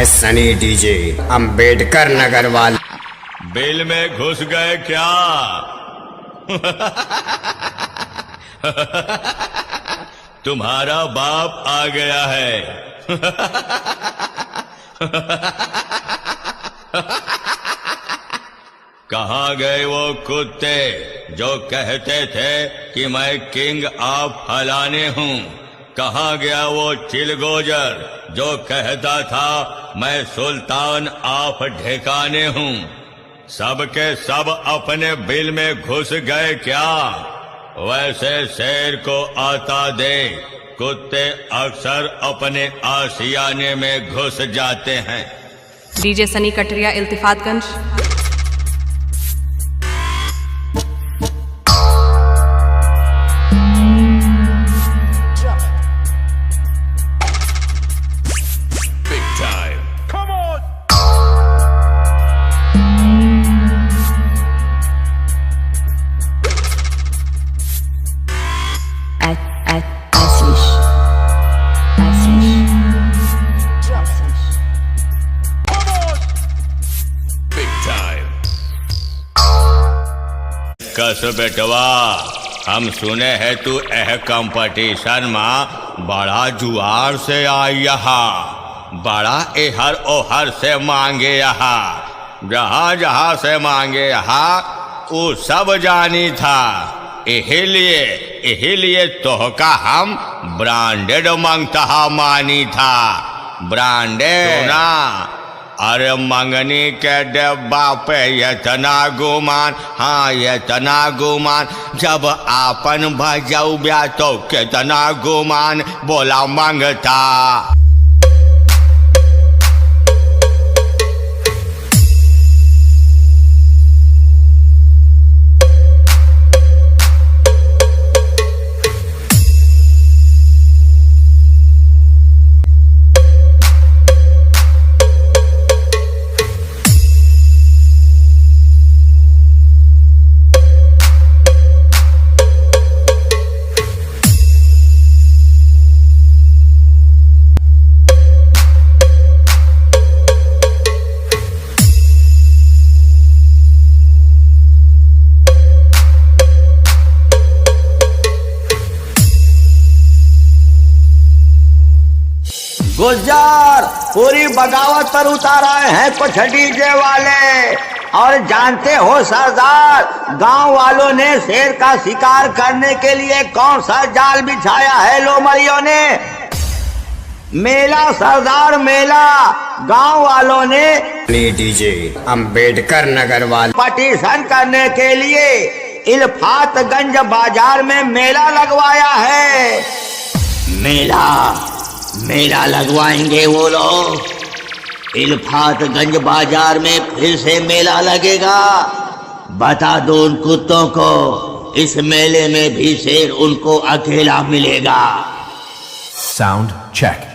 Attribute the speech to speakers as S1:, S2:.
S1: मैं सनी डीजे अंबेडकर नगर वाला।
S2: बिल में घुस गए क्या? तुम्हारा बाप आ गया है। कहाँ गए वो कुत्ते जो कहते थे कि मैं किंग ऑफ फलाने हूँ? कहाँ गया वो चिलगोजर जो कहता था मैं सुल्तान ऑफ ठिकाने हूँ? सबके सब अपने बिल में घुस गए क्या? वैसे शेर को आता दे, कुत्ते अक्सर अपने आशियाने में घुस जाते हैं।
S3: डीजे सनी कटरिया इल्तिफातगंज।
S2: कस बेटवा, हम सुने है तू एह कंपटीशन में बड़ा जुआर से आई यहाँ, बड़ा एहर ओहर से मांगे यहाँ, जहाँ जहाँ से मांगे यहाँ वो सब जानी था। यही लिए तोहका हम ब्रांडेड मंगता मानी था। ब्रांडेड ना, अरे मंगनी के डब्बा पे इतना गुमान, हाँ इतना गुमान, जब आपन भजौब्या तो कितना गुमान बोला मंगता।
S4: गुज्जर पूरी बगावत पर उतार आए हैं कुछ डीजे वाले। और जानते हो सरदार, गांव वालों ने शेर का शिकार करने के लिए कौन सा जाल बिछाया है लोमड़ियों ने? मेला सरदार, मेला। गांव वालों ने
S1: डीजे अंबेडकर नगर वाला
S4: पटिशन करने के लिए इल्फातगंज बाजार में मेला लगवाया है। मेला लगवाएंगे वो लोग। इल्फातगंज बाजार में फिर से मेला लगेगा। बता दो उन कुत्तों को, इस मेले में भी शेर उनको अकेला मिलेगा।
S5: Sound check.